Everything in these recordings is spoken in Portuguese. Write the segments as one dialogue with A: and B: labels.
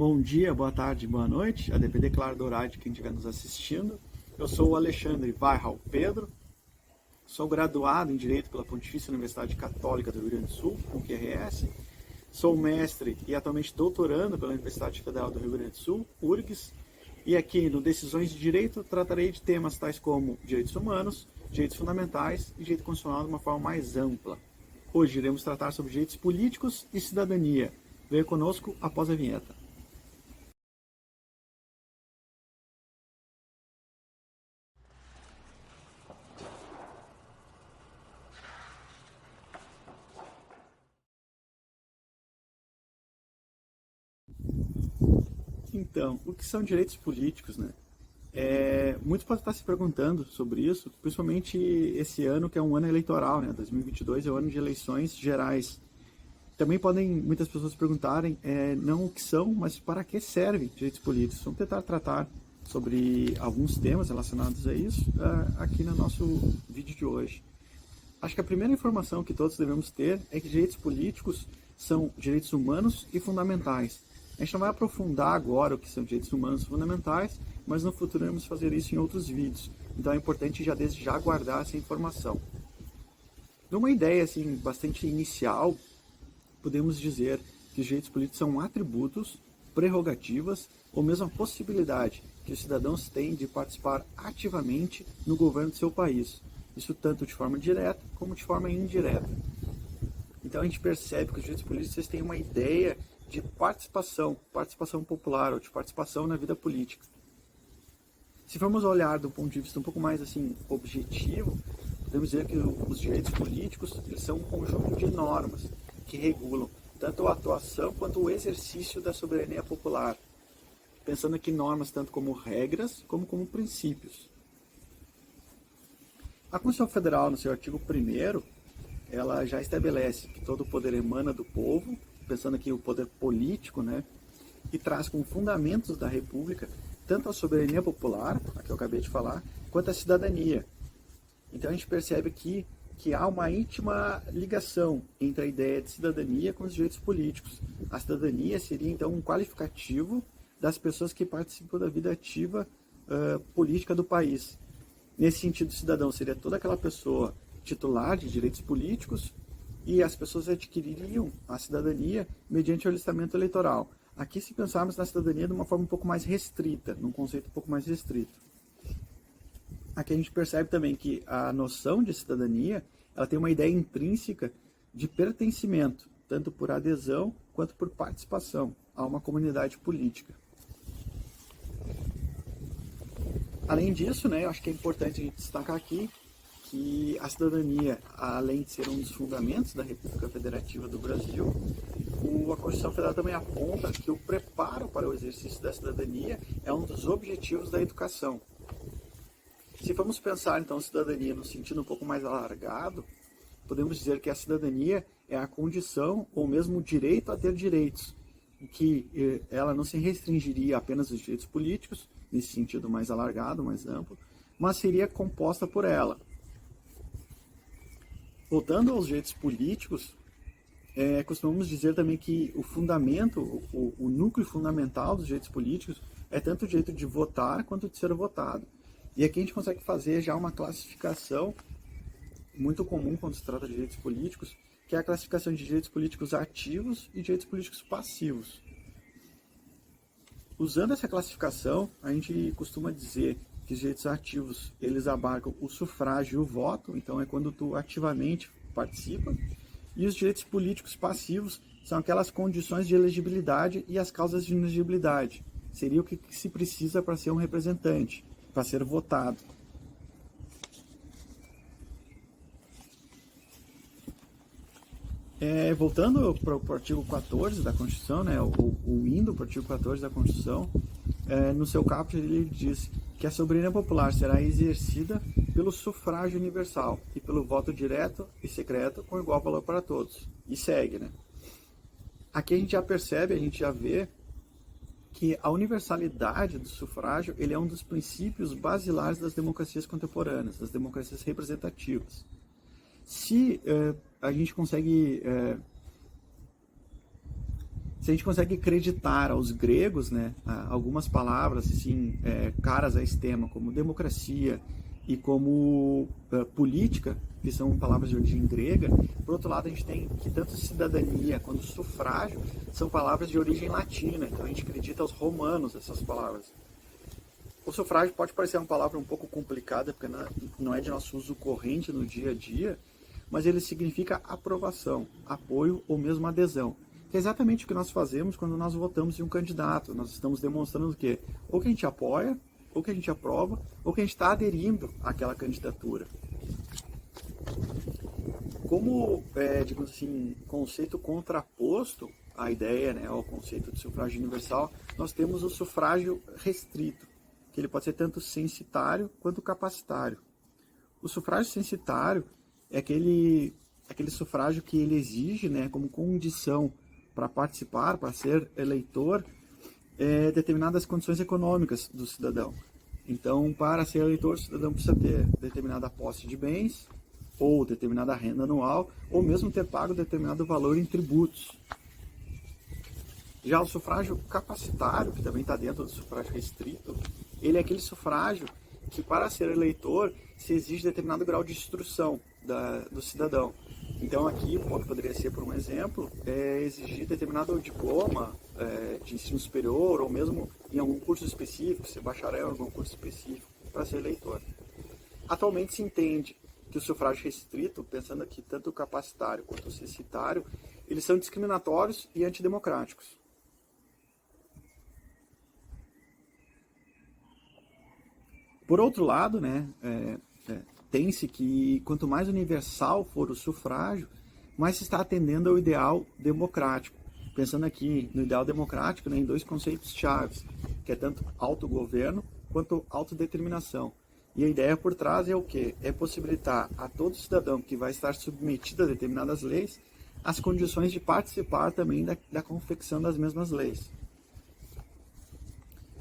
A: Bom dia, boa tarde, boa noite, a depender, claro, do horário de quem estiver nos assistindo. Eu sou o Alexandre Varral Pedro, sou graduado em Direito pela Pontifícia Universidade Católica do Rio Grande do Sul, UQRS. Sou mestre e atualmente doutorando pela Universidade Federal do Rio Grande do Sul, URGS. E aqui no Decisões de Direito tratarei de temas tais como direitos humanos, direitos fundamentais e direito constitucional de uma forma mais ampla. Hoje iremos tratar sobre direitos políticos e cidadania. Venha conosco após a vinheta. Então, o que são direitos políticos, né? Muitos podem estar se perguntando sobre isso, principalmente esse ano que é um ano eleitoral, né? 2022 é o ano de eleições gerais. Também podem muitas pessoas perguntarem, não o que são, mas para que servem direitos políticos. Vamos tentar tratar sobre alguns temas relacionados a isso aqui no nosso vídeo de hoje. Acho que a primeira informação que todos devemos ter é que direitos políticos são direitos humanos e fundamentais. A gente não vai aprofundar agora o que são direitos humanos e fundamentais, mas no futuro vamos fazer isso em outros vídeos. Então é importante já desde já guardar essa informação. Numa ideia assim bastante inicial, podemos dizer que os direitos políticos são atributos, prerrogativas ou mesmo a possibilidade que os cidadãos têm de participar ativamente no governo de seu país. Isso tanto de forma direta como de forma indireta. Então a gente percebe que os direitos políticos têm uma ideia de participação popular ou de participação na vida política. Se formos olhar do ponto de vista um pouco mais assim objetivo, podemos dizer que os direitos políticos eles são um conjunto de normas que regulam tanto a atuação quanto o exercício da soberania popular, pensando aqui em normas tanto como regras como princípios. A Constituição Federal, no seu artigo 1º, ela já estabelece que todo o poder emana do povo, pensando aqui o poder político, né, e traz como fundamentos da República tanto a soberania popular, a que eu acabei de falar, quanto a cidadania. Então a gente percebe aqui que há uma íntima ligação entre a ideia de cidadania com os direitos políticos. A cidadania seria então um qualificativo das pessoas que participam da vida ativa política do país. Nesse sentido, o cidadão seria toda aquela pessoa titular de direitos políticos e as pessoas adquiririam a cidadania mediante o alistamento eleitoral. Aqui, se pensarmos na cidadania de uma forma um pouco mais restrita, num conceito um pouco mais restrito. Aqui a gente percebe também que a noção de cidadania ela tem uma ideia intrínseca de pertencimento, tanto por adesão quanto por participação a uma comunidade política. Além disso, né, eu acho que é importante a gente destacar aqui que a cidadania, além de ser um dos fundamentos da República Federativa do Brasil, a Constituição Federal também aponta que o preparo para o exercício da cidadania é um dos objetivos da educação. Se formos pensar, então, cidadania no sentido um pouco mais alargado, podemos dizer que a cidadania é a condição ou mesmo o direito a ter direitos, que ela não se restringiria apenas aos direitos políticos, nesse sentido mais alargado, mais amplo, mas seria composta por ela. Voltando aos direitos políticos, costumamos dizer também que o fundamento, o núcleo fundamental dos direitos políticos é tanto o direito de votar quanto de ser votado. E aqui a gente consegue fazer já uma classificação muito comum quando se trata de direitos políticos, que é a classificação de direitos políticos ativos e direitos políticos passivos. Usando essa classificação, a gente costuma dizer que os direitos ativos, eles abarcam o sufrágio e o voto, então é quando tu ativamente participa, e os direitos políticos passivos são aquelas condições de elegibilidade e as causas de inelegibilidade. Seria o que se precisa para ser um representante, para ser votado. Voltando para o artigo 14 da Constituição, né, indo para o artigo 14 da Constituição, no seu caput ele diz que a soberania popular será exercida pelo sufrágio universal e pelo voto direto e secreto com igual valor para todos. E segue, né? Aqui a gente já percebe, a gente já vê que a universalidade do sufrágio ele é um dos princípios basilares das democracias contemporâneas, das democracias representativas. Se a gente consegue se a gente consegue acreditar aos gregos, né, algumas palavras assim, caras a esse tema, como democracia e como política, que são palavras de origem grega, por outro lado a gente tem que tanto cidadania quanto sufrágio são palavras de origem latina, então a gente acredita aos romanos essas palavras. O sufrágio pode parecer uma palavra um pouco complicada, porque não é de nosso uso corrente no dia a dia, mas ele significa aprovação, apoio ou mesmo adesão. Que é exatamente o que nós fazemos quando nós votamos em um candidato. Nós estamos demonstrando o quê? Ou que a gente apoia, ou que a gente aprova, ou que a gente está aderindo àquela candidatura. Como, digamos assim, conceito contraposto à ideia, né, ao conceito de sufrágio universal, nós temos o sufrágio restrito, que ele pode ser tanto censitário quanto capacitário. O sufrágio censitário é aquele sufrágio que ele exige, né, como condição para participar, para ser eleitor, determinadas condições econômicas do cidadão. Então, para ser eleitor, o cidadão precisa ter determinada posse de bens, ou determinada renda anual, ou mesmo ter pago determinado valor em tributos. Já o sufrágio capacitário, que também está dentro do sufrágio restrito, ele é aquele sufrágio que, para ser eleitor, se exige determinado grau de instrução do cidadão. Então aqui, poderia ser, por um exemplo, exigir determinado diploma de ensino superior, ou mesmo em algum curso específico, ser bacharel em algum curso específico, para ser eleitor. Atualmente se entende que o sufrágio restrito, pensando aqui tanto o capacitário quanto o censitário, eles são discriminatórios e antidemocráticos. Por outro lado, né, tem-se que quanto mais universal for o sufrágio, mais se está atendendo ao ideal democrático. Pensando aqui no ideal democrático, né, em dois conceitos chaves, que é tanto autogoverno quanto autodeterminação. E a ideia por trás é o quê? É possibilitar a todo cidadão que vai estar submetido a determinadas leis as condições de participar também da confecção das mesmas leis.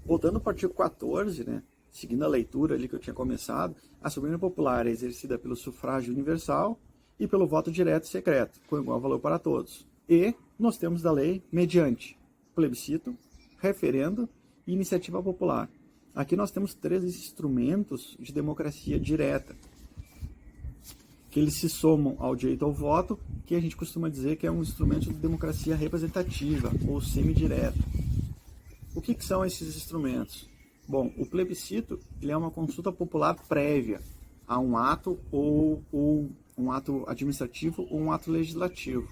A: Voltando ao artigo 14, né, seguindo a leitura ali que eu tinha começado, a soberania popular é exercida pelo sufrágio universal e pelo voto direto e secreto, com igual valor para todos. E nós temos da lei mediante plebiscito, referendo e iniciativa popular. Aqui nós temos 3 instrumentos de democracia direta, que eles se somam ao direito ao voto, que a gente costuma dizer que é um instrumento de democracia representativa, ou semidireta. O que são esses instrumentos? Bom, o plebiscito ele é uma consulta popular prévia a um ato ou um ato administrativo ou um ato legislativo.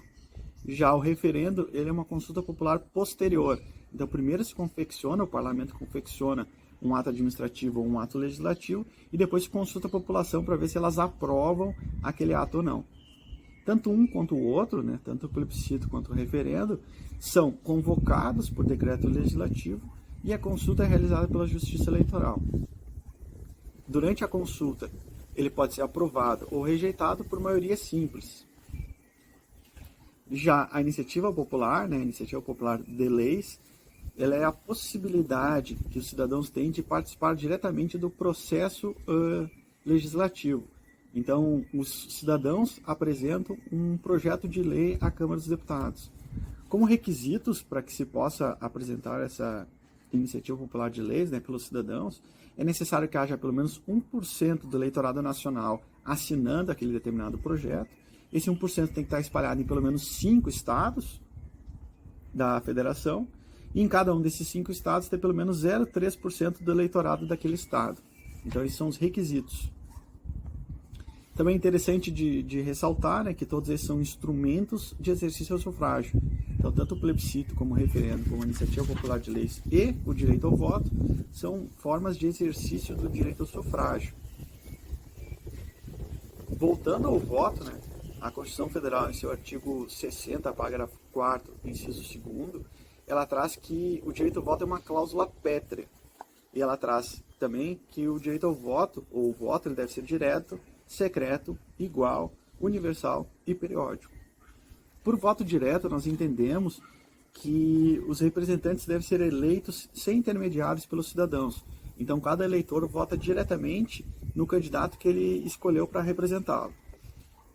A: Já o referendo ele é uma consulta popular posterior. Então, primeiro se confecciona, o parlamento confecciona um ato administrativo ou um ato legislativo e depois se consulta a população para ver se elas aprovam aquele ato ou não. Tanto um quanto o outro, né, tanto o plebiscito quanto o referendo, são convocados por decreto legislativo e a consulta é realizada pela Justiça Eleitoral. Durante a consulta, ele pode ser aprovado ou rejeitado por maioria simples. Já a iniciativa popular, né, a iniciativa popular de leis, ela é a possibilidade que os cidadãos têm de participar diretamente do processo legislativo. Então, os cidadãos apresentam um projeto de lei à Câmara dos Deputados. Como requisitos para que se possa apresentar essa iniciativa popular de leis, né, pelos cidadãos, é necessário que haja pelo menos 1% do eleitorado nacional assinando aquele determinado projeto. Esse 1% tem que estar espalhado em pelo menos 5 estados da federação, e em cada um desses 5 estados ter pelo menos 0,3% do eleitorado daquele estado. Então, esses são os requisitos. Também é interessante de ressaltar, né, que todos esses são instrumentos de exercício ao sufrágio. Então, tanto o plebiscito, como o referendo, como a iniciativa popular de leis e o direito ao voto são formas de exercício do direito ao sufrágio. Voltando ao voto, né, a Constituição Federal, em seu artigo 60, parágrafo 4º, inciso 2º, ela traz que o direito ao voto é uma cláusula pétrea. E ela traz também que o direito ao voto, ou o voto, ele deve ser direto, secreto, igual, universal e periódico. Por voto direto, nós entendemos que os representantes devem ser eleitos sem intermediários pelos cidadãos. Então, cada eleitor vota diretamente no candidato que ele escolheu para representá-lo.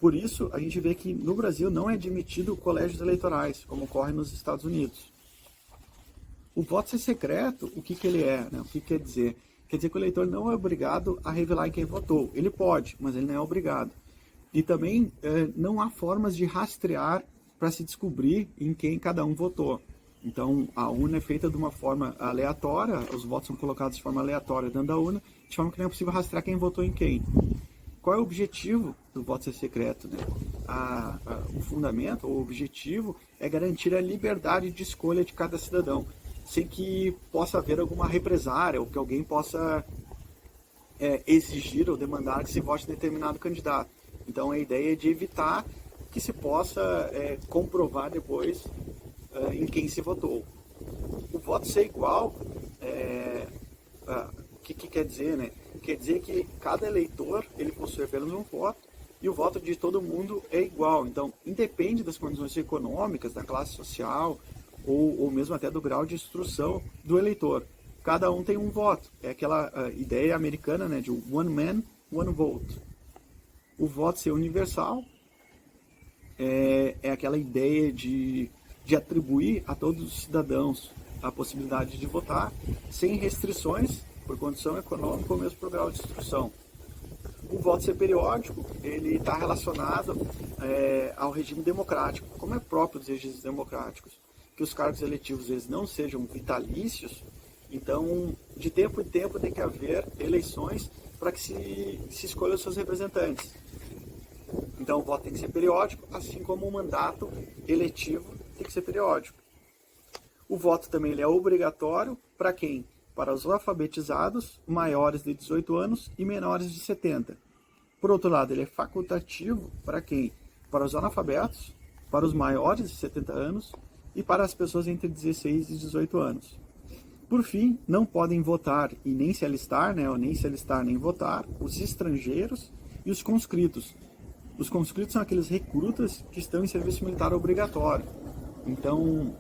A: Por isso, a gente vê que no Brasil não é admitido colégios eleitorais, como ocorre nos Estados Unidos. O voto ser secreto, o que ele é? Né? O que quer dizer? Quer dizer que o eleitor não é obrigado a revelar em quem votou. Ele pode, mas ele não é obrigado. E também não há formas de rastrear para se descobrir em quem cada um votou. Então, a urna é feita de uma forma aleatória, os votos são colocados de forma aleatória dentro da urna, de forma que não é possível rastrear quem votou em quem. Qual é o objetivo do voto ser secreto? Né? O fundamento, o objetivo, é garantir a liberdade de escolha de cada cidadão, sem que possa haver alguma represária ou que alguém possa exigir ou demandar que se vote determinado candidato. Então, a ideia é de evitar que se possa comprovar depois em quem se votou. O voto ser igual, o que quer dizer, né? Quer dizer que cada eleitor ele possui apenas um voto e o voto de todo mundo é igual. Então, independe das condições econômicas, da classe social ou mesmo até do grau de instrução do eleitor. Cada um tem um voto. É aquela ideia americana, né, de one man, one vote. O voto ser universal é aquela ideia de atribuir a todos os cidadãos a possibilidade de votar sem restrições por condição econômica ou mesmo por grau de instrução. O voto ser periódico, ele está relacionado ao regime democrático, como é próprio dos regimes democráticos, que os cargos eletivos eles não sejam vitalícios, então de tempo em tempo tem que haver eleições para que se escolha os seus representantes. Então o voto tem que ser periódico, assim como o mandato eletivo tem que ser periódico. O voto também ele é obrigatório para quem? Para os alfabetizados, maiores de 18 anos e menores de 70. Por outro lado, ele é facultativo para quem? Para os analfabetos, para os maiores de 70 anos e para as pessoas entre 16 e 18 anos. Por fim, não podem votar e nem se alistar, né, ou nem se alistar nem votar, os estrangeiros e os conscritos. Os conscritos são aqueles recrutas que estão em serviço militar obrigatório. Então,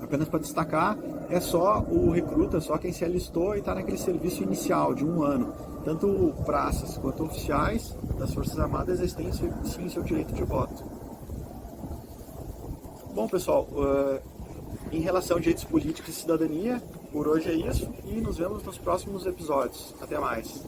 A: apenas para destacar, é só o recruta, só quem se alistou e está naquele serviço inicial de 1 ano. Tanto praças quanto oficiais das Forças Armadas eles têm sim seu direito de voto. Bom, pessoal, em relação a direitos políticos e cidadania, por hoje é isso e nos vemos nos próximos episódios. Até mais!